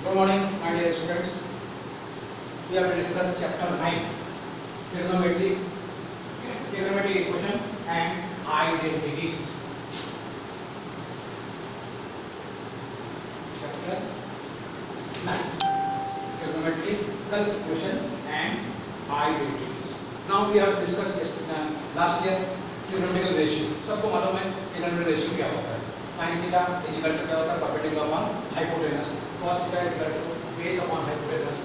Good morning, my dear students. We have to discuss chapter 9, trigonometry, trigonometry equation and identities. Chapter 9, trigonometrical equations and identities. Now we have discussed last year trigonometrical ratio. सबको मालूम है trigonometrical ratio क्या होता है. Sin theta is equal to क्या होता है perpendicular upon hypotenuse. Cos theta is equal to base upon hypotenuse.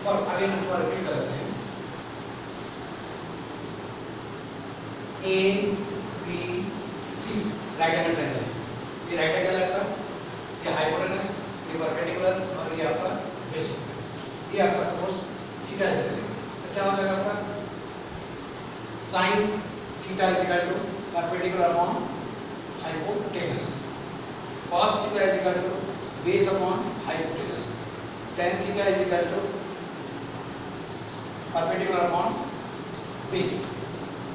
और आगे हम थोड़ा रिपीट कर लेते हैं. A B C right angle triangle है. ये राइट एंगल है आपका, ये हाइपोटेनस, ये परपेंडिकुलर और ये आपका बेस होता है. ये आपका सपोज थीटा है तो क्या हो जाएगा आपका sin theta is equal to perpendicular upon hypotenuse. Cos theta is equal to base upon hypotenuse. Tan theta is equal to perpendicular upon base.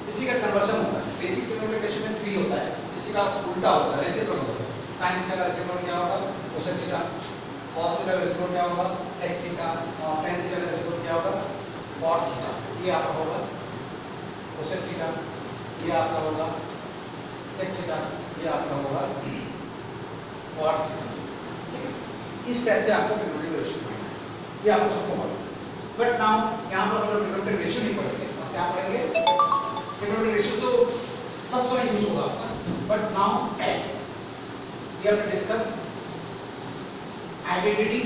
इसी का कन्वर्शन होता है. बेसिक ट्रिग्नोमेट्री में 3 होता है, इसी का उल्टा होता है, रेसिप्रोकल होता है. sin थीटा का रेसिप्रोकल क्या होगा? cosec theta. cos थीटा का रेसिप्रोकल क्या होगा? sec theta. और tan थीटा का रेसिप्रोकल क्या होगा? cot theta. ये आपका होगा cosec थीटा, ये आपका होगा sec थीटा, ये आपका होगा cot थीटा. ठीक है, इस टाइप से आपको ट्रिग्नोमेट्रिक रेशियो पढ़ना है. ये आपको सबको मालूम है. बट नाउ यहाँ पर हम लोग ट्रिग्नोमेट्रिक रेशियो नहीं पढ़ेंगे. अब क्या पढ़ेंगे? ट्रिग्नोमेट्रिक रेशियो तो सब समय यूज होगा आपका. But now we have to discuss identity.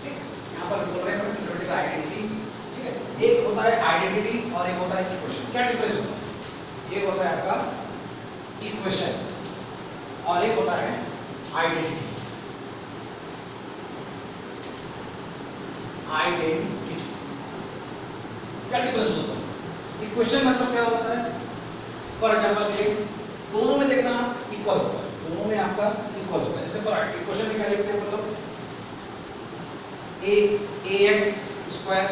ठीक, यहाँ पर बोल रहे हैं ट्रिग्नोमेट्रिक आइडेंटिटी. ठीक है, एक होता है आइडेंटिटी और एक होता है इक्वेशन. क्या डिफरेंस होता है? एक होता है आपका इक्वेशन और एक होता है आइडेंटिटी. आइडेंटिटी क्या डिफरेंस होता है? इक्वेशन मतलब क्या होता है? फॉर एग्जांपल ये दोनों में देखना इक्वल होता है, दोनों में आपका इक्वल होता है. जैसे फॉर इक्वेशन में क्या लिखते हैं मतलब ax square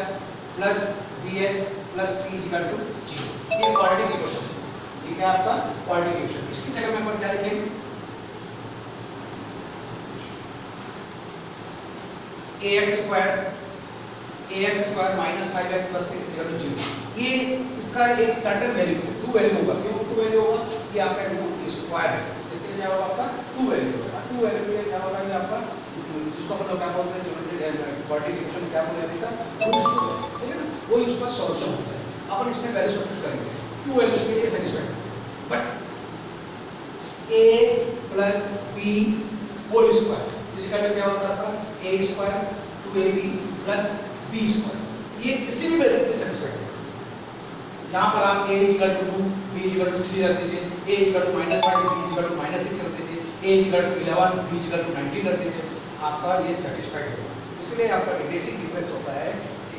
plus bx plus c equal to 0. ये क्वाड्रेटिक इक्वेशन है. ये क्या आपका क्वाड्रेटिक इक्वेशन. इसकी जगह में अपन क्या लिखेंगे? ax square minus 5x plus 6 equal to 0. ये इसका एक सर्टेन वैल्यू है, 2 वैल्यू होगा. क्यों 2 वैल्यू होगा? ये आपका रूट स्क्वायर है, इसके लिए क्या होगा आपका 2 वैल्यू होगा. 2 वैल्यू के लिए क्या होगा? ये आपका जिसको अपन लोग क्या बोलते हैं क्वाड्रेटिक इक्वेशन क्या बोलते हैं अभी का रूट स्क्वायर. ठीक है ना, वो उसका सॉल्यूशन होता है. अपन इसमें वैल्यू सब्स्टिट्यूट करेंगे. 2 वैल्यूज के लिए satisfied. But a plus b whole square equal to क्या होता है आपका a square 2ab plus b square. ये किसी भी वैल्यू के लिए सेटिस्फाइड होगा. यहाँ पर आप a equal to 2 b equal to 3 रख दीजिए, a equal to -5 b equal to -6 रख दीजिए, a equal to 11 b equal to 19 रख दीजिए. आपका ये सेटिस्फाइड होगा. इसलिए आपका बेसिक डिफरेंस होता है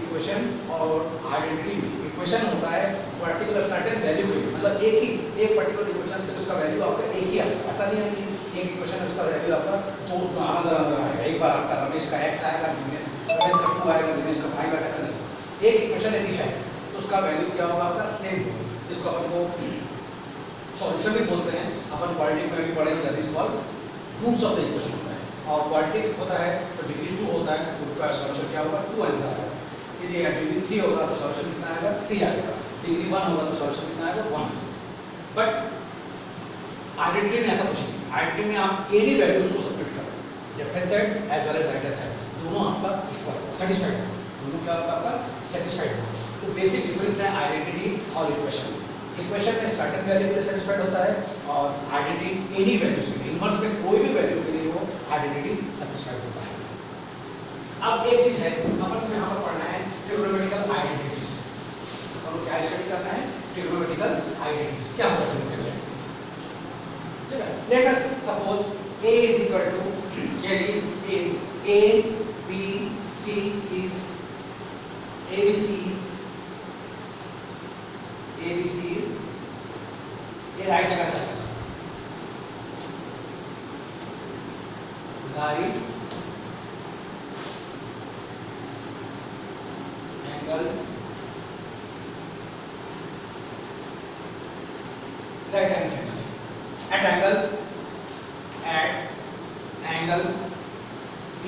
इक्वेशन और आइडेंटिटी में. इक्वेशन होता है पर्टिकुलर सर्टेन वैल्यू के लिए, मतलब एक पर्टिकुलर इक्वेशन के उसका वैल्यू आपका एक ही आएगा. ऐसा नहीं है कि एक इक्वेशन है उसका वैल्यू आपका दो अलग आएगा. एक बार आपका रमेश का x आएगा, रमेश का 2 आएगा, दिनेश का 5 आएगा. ऐसा नहीं. एक इक्वेशन यदि है तो उसका वैल्यू क्या होगा आपका सेम होगा, जिसको अपन को सॉल्यूशन भी बोलते हैं. अपन क्वाड्रेटिक में भी पढ़ेंगे, that is called roots of the equation होता है. और क्वाड्रेटिक होता है तो डिग्री 2 होता है तो उसका सॉल्यूशन क्या होगा 2 आंसर आएगा. यदि डिग्री 3 होगा तो सॉल्यूशन कितना आएगा 3 आएगा. डिग्री 1 होगा तो सॉल्यूशन कितना आएगा 1. बट आइडेंटिटी में ऐसा कुछ नहीं. आइडेंटिटी में आप एनी वैल्यूज को सब्स्टिट्यूट करो, left hand side as well as right hand side, दोनों आपका इक्वल होगा, सेटिस्फाइड होगा. दोनों क्या होगा आपका सेटिस्फाइड होगा. तो बेसिक डिफरेंस है आइडेंटिटी और इक्वेशन. इक्वेशन में सर्टेन वैल्यू के लिए सेटिस्फाइड होता है और आइडेंटिटी एनी वैल्यूज के लिए, इनवर्स में कोई भी वैल्यू के लिए वो आइडेंटिटी सेटिस्फाइड होता है. अब एक चीज है अपन को यहाँ पर पढ़ना है ट्रिग्नोमेट्रिकल आइडेंटिटीज. और क्या स्टडी करना है? Trigonometrical identities. क्या होता है ट्रिग्नोमेट्रिकल आइडेंटिटीज? ठीक है, let us suppose a is equal to a b c is a right angle triangle. Right angle at angle B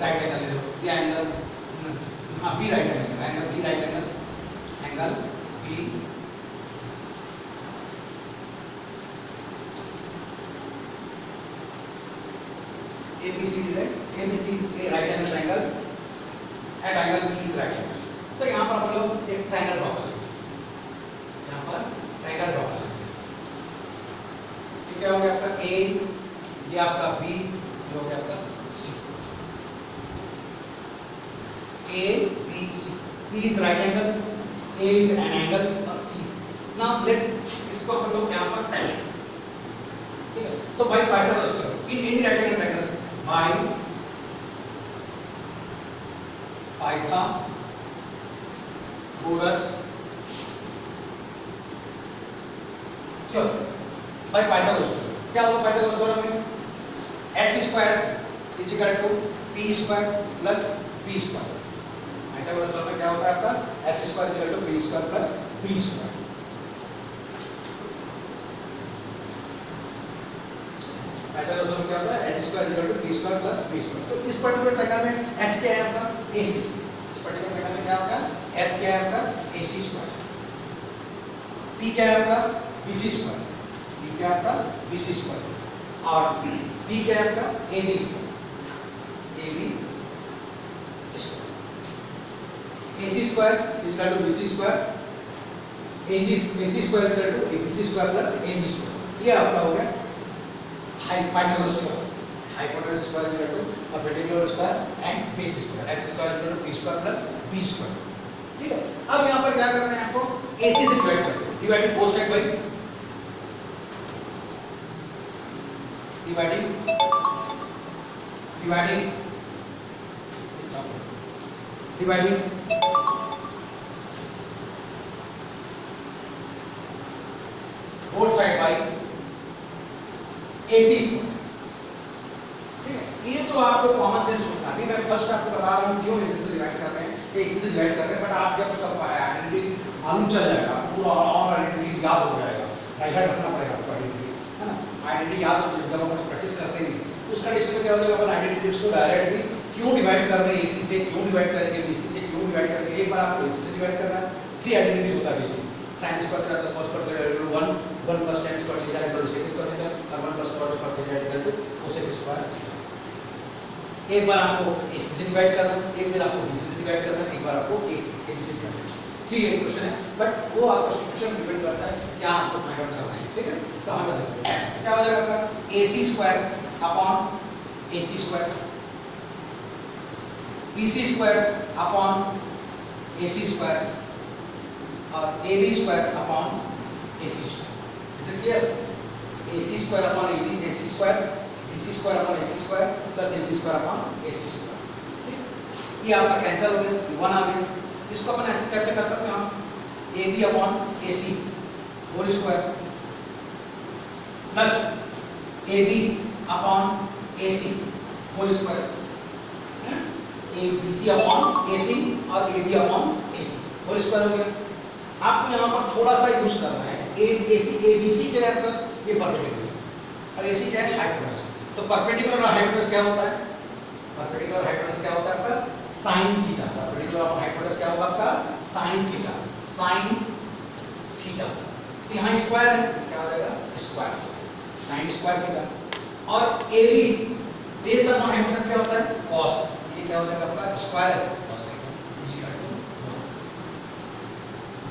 right angle ले लो, ये एंगल हाँ B right angle, angle B right angle, angle B ABC is ABC is a right angle triangle and angle B is right angle. तो यहाँ पर आप लोग एक ट्रायंगल ड्रॉ करेंगे, यहाँ पर ट्रायंगल ड्रॉ करेंगे। क्या हो गया आपका A, ये आपका B, ये हो गया आपका C। A B C, B is right angle, A is an angle और C। Now let इसको अपन लोग यहाँ पर ठीक है, तो बाय पाइथागोरस करो in any right angle triangle by Pythagoras क्यों बाय पाइथागोरस क्या होगा पाइथागोरस थ्योरम में h square is equal to p square plus b square. Pythagoras theorem में क्या होता है आपका h square is equal to p square plus b square. Pythagoras theorem क्या होता है h square equal to p square plus b square. तो इस पर्टिकुलर ट्रायंगल में h क्या है आपका ac, इस पर्टिकुलर ट्रायंगल में क्या होगा h क्या है आपका ac स्क्वायर, p क्या है आपका bc स्क्वायर, p क्या है आपका bc स्क्वायर और b क्या है आपका ab square, ab square. ac square is equal to bc square, ac square is equal to abc square plus ab square. ये आपका हो गया Pythagoras theorem. Hypotenuse square equal to perpendicular square and base square, h square equal to p square plus b square. ठीक है, अब यहां पर क्या करना है आपको ac से डिवाइड कर दो, dividing both side by dividing both side by AC square. ठीक है, ये तो आपको कॉमन सेंस होता है। अभी मैं फर्स्ट आपको बता रहा हूँ क्यों AC से डिवाइड कर रहे हैं, AC से डिवाइड कर रहे हैं, बट आप जब उसका आइडेंटिटी मालूम चल जाएगा, पूरा और आइडेंटिटी याद हो जाएगा, राइट रखना पड़ेगा आपको आइडेंटिटी, है ना। आइडेंटिटी याद हो जब हम प्रैक्टिस करते हैं तो उसका डिस्कशन क्या हो जाएगा, अपन आइडेंटिटी को डायरेक्ट भी क्यों डिवाइड कर रहे हैं AC से, क्यों डिवाइड करेंगे BC से, क्यों डिवाइड करेंगे। एक बार आपको AC से डिवाइड करना है, 3 आइडेंटिटी होता है basic sin square theta cos square theta equal to 1 1 tan square theta equal to sec square theta और 1 cot square theta equal to cosec square theta. एक बार आपको AC से डिवाइड करना, एक बार आपको BC से डिवाइड करना, एक बार आपको AC से BC करना है। 3 इक्वेशन है, बट वो आपका सिचुएशन डिपेंड करता है क्या आपको फाइंड आउट करना है। ठीक है, तो हम देखो क्या हो जाएगा आपका AC square upon AC square, BC square upon AC square और AB square upon AC square. Is it clear? AC square upon AC square, BC square upon AC square plus AB square upon AC square. ठीक, ये आपका cancel हो गया, 1 आ गया। इसको अपन ऐसे कैसे कर सकते हैं हम AB upon AC whole square plus AB upon AC whole square, BC upon AC और AB upon AC whole square हो गया। आपको यहाँ पर थोड़ा सा यूज करना है, ABC क्या है आपका ये परपेंडिकुलर और AC क्या है हाइपोटेनस। तो परपेंडिकुलर और हाइपोटेनस क्या होता है, परपेंडिकुलर हाइपोटेनस क्या होता है आपका sin थीटा। परपेंडिकुलर और हाइपोटेनस क्या होगा आपका sin थीटा, sin थीटा। यहाँ स्क्वायर है, क्या हो जाएगा स्क्वायर, sin स्क्वायर थीटा। और AB बेस अपॉन हाइपोटेनस क्या होता है cos, ये क्या हो जाएगा आपका स्क्वायर है cos थीटा।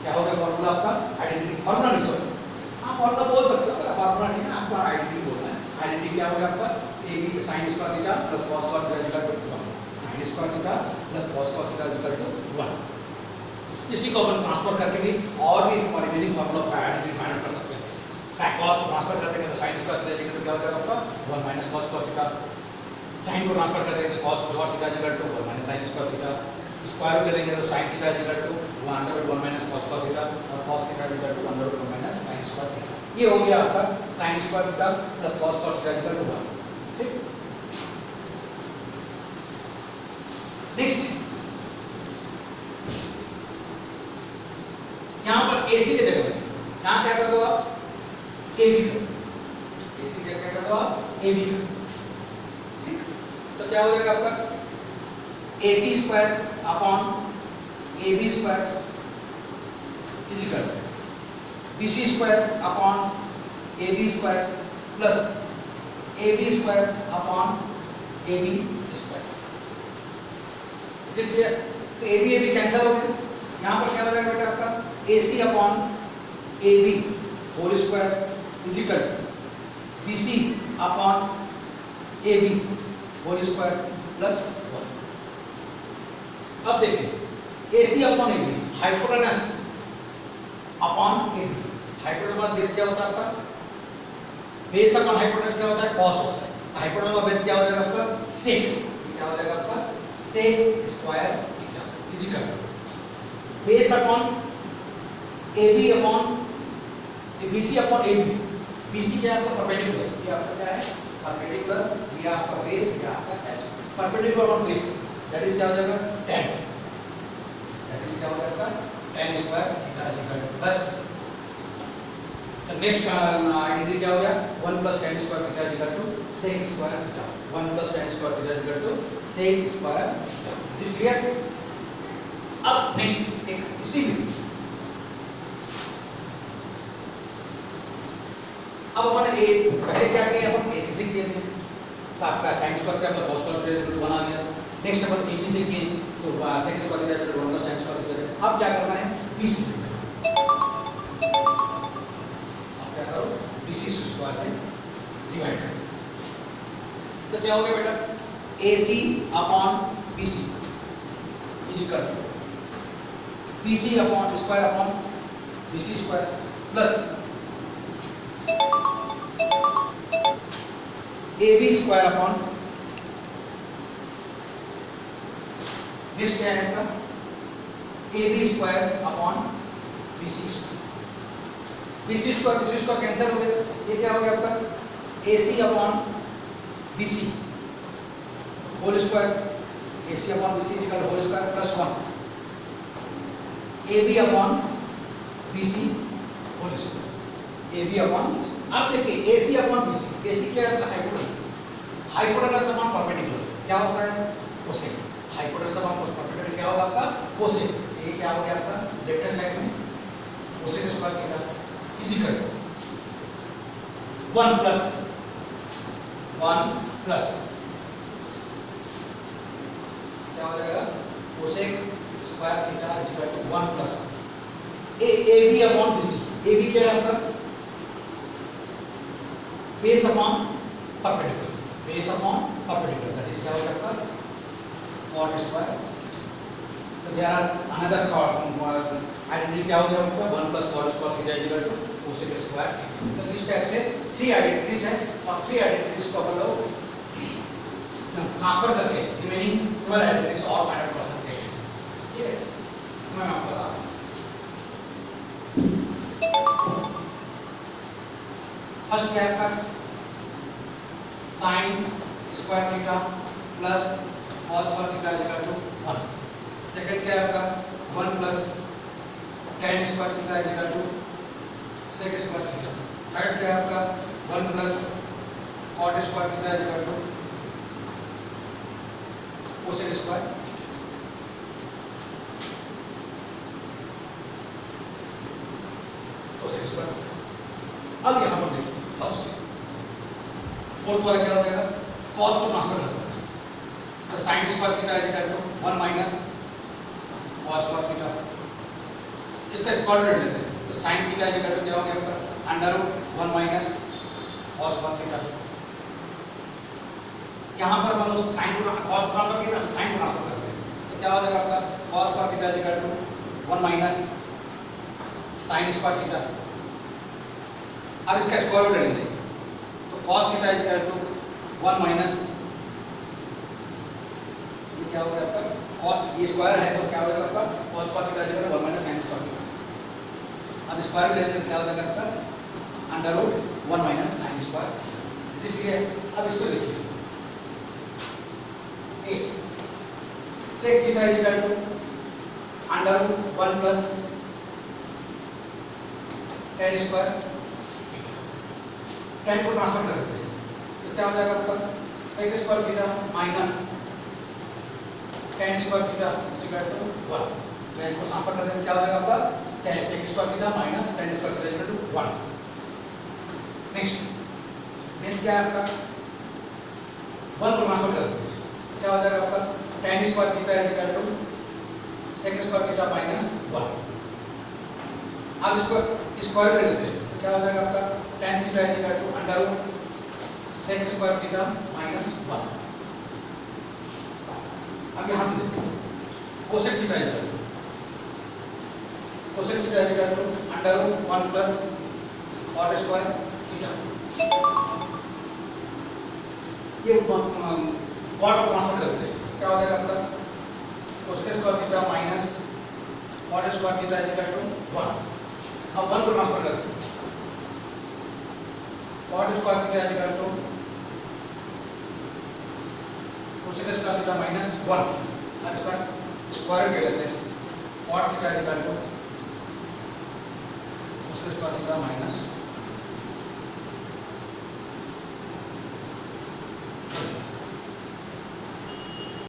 क्या हो गया फॉर्मूला आपका आइडेंटिटी, फॉर्मूला नहीं सॉरी, हाँ फॉर्मूला बोल सकते हो, फॉर्मूला नहीं है आपका आइडेंटिटी बोलना है। आइडेंटिटी क्या हो गया आपका AB sin square theta plus cos square theta equal to 1, sin square theta plus cos square theta equal to 1। इसी को अपन ट्रांसफर करके भी और भी remaining formula of identity find out कर सकते हैं। cos को ट्रांसफर कर देंगे तो sin square theta equal to क्या हो जाएगा आपका 1 minus cos square theta. sin को ट्रांसफर कर देंगे तो cos square theta equal to 1 minus sin square theta. Square root लेंगे तो sin theta equal to 1/1 minus cos square theta और cos theta equal to 1/1 minus sin square theta. ये हो गया आपका sin square theta plus cos square theta equal to 1। ठीक, next यहां पर AC के जगह में यहां क्या कर दो आप AB कर दो, AC क्या कर दो आप AB कर दो। ठीक, तो क्या हो जाएगा आपका AC square upon AB square is equal BC square upon AB square plus AB square upon AB square. Is it clear? तो AB कैंसिल हो गया। यहाँ पर क्या हो जाएगा बेटा आपका AC upon AB whole square is equal BC upon AB whole square plus 1। अब देखिए AC upon AB hypotenuse upon AB। Hypotenuse base क्या होता है आपका? बेस अपॉन हाइपोटेनस क्या होता है? कॉस होता है। हाइपोटेनस का बेस क्या हो जाएगा आपका? सेक। क्या हो जाएगा आपका? Sec square theta is equal base upon AB upon BC upon AB। BC क्या है आपका? परपेंडिकुलर। ये आपका क्या है? परपेंडिकुलर। ये आपका बेस, ये आपका H. Perpendicular on base that is क्या हो जाएगा? tan। दैट इज क्या हो जाएगा? tan square theta is equal plus तो नेक्स्ट आइडेंटिटी क्या हो गया? 1 plus tan square theta is equal to sec square theta. 1 plus tan square theta is equal to sec square theta. Is it clear? अब next एक इसी में अब अपन पहले क्या किए? अपन AC से किए थे तो आपका sin square theta plus cos square theta equal to बना लिया। नेक्स्ट अपन AB से किए तो sec square theta equal to 1 plus tan square theta. अब क्या करना है? BC से। अब क्या करो? BC स्क्वायर से डिवाइड करो तो क्या हो गया बेटा? AC upon BC is equal to BC upon square upon BC square plus AB square upon next क्या है आपका? AB square upon BC square. BC square cancel हो गया। ये क्या हो गया आपका? AC upon BC whole square. AC upon BC equal to whole square plus 1 AB upon BC whole square. AB upon BC। अब देखिए AC अपॉन BC। AC क्या है? हाइपोटेनस। हाइपोटेनस अपॉन परपेंडिकुलर क्या होता है? कोसेक। हाइपोटेनस अपॉन परपेंडिकुलर क्या होगा आपका? कोसेक। ये क्या हो गया आपका? लेफ्ट हैंड साइड में cosec square theta is equal 1 plus क्या हो जाएगा? Cosec square theta is equal to 1 plus AB upon BC। AB क्या है आपका? Base upon perpendicular. Base upon perpendicular that is क्या हो जाएगा? cot square. तो देयर आर अनदर आइडेंटिटी क्या हो गया आपका? 1 plus cot square theta is equal to cosec square theta. तो इस टाइप से 3 आइडेंटिटीज हैं और 3 आइडेंटिटीज को अपन लोग ट्रांसफर करके रिमेनिंग 12 आइडेंटिटीज और फाइंड आउट कर सकते हैं। ठीक है? मैं आपको बता रहा हूं। फर्स्ट क्या है आपका? sin square theta plus cos square theta is equal to 1। Second क्या है आपका? 1 plus tan square theta is equal to sec square theta. Third क्या है आपका? 1 plus cot square theta is equal to cosec square. cosec square. अब यहां पर देखिए फर्स्ट फोर्थ वाला क्या हो जाएगा? cos को ट्रांसफर कर देते हैं तो sin square theta is equal to 1 minus cos square theta. इसका स्क्वायर रूट लेते हैं तो sin theta is equal to क्या हो गया आपका? Under root 1 minus cos square theta. यहाँ पर मतलब sin को cos ट्रांसफर किया ना sin को ट्रांसफर करते हैं तो क्या हो जाएगा आपका? cos square theta is equal to 1 minus sin square theta. अब इसका स्क्वायर रूट लेंगे तो cos theta is equal to 1 minus ये क्या हो गया आपका? cos ये स्क्वायर है तो क्या हो जाएगा आपका? cos square theta is equal to 1 minus sin square theta. अब स्क्वायर रूट लेंगे तो क्या हो जाएगा आपका? Under root 1 minus sin square. Is it clear? अब इसको देखिए 8 sec theta is equal to under root 1 plus tan square. tan को ट्रांसफर कर देते हैं तो क्या हो जाएगा आपका? sec square theta minus tan square theta equal to 1। मैं इसको सैंपल कर दें, क्या हो जाएगा आपका tan sec square theta minus tan square theta equal to 1। Next क्या है आपका 1 को ट्रांसफर कर देंगे, क्या हो जाएगा आपका tan square theta equal to sec square theta minus 1। अब इसको स्क्वायर कर देते हैं, क्या हो जाएगा आपका tan theta equal to under root sec square theta minus 1। अब यहां से cosec theta equal to cosec theta equal to under root 1 plus cot square theta. ये cot को ट्रांसफर कर देते हैं, क्या हो जाएगा आपका cosec square theta minus cot square theta equal to 1। अब 1 को ट्रांसफर कर देते हैं, cot square theta equal to cosec square theta minus 1। अब इसका स्क्वायर ले लेते हैं, cot theta equal to cosec square theta minus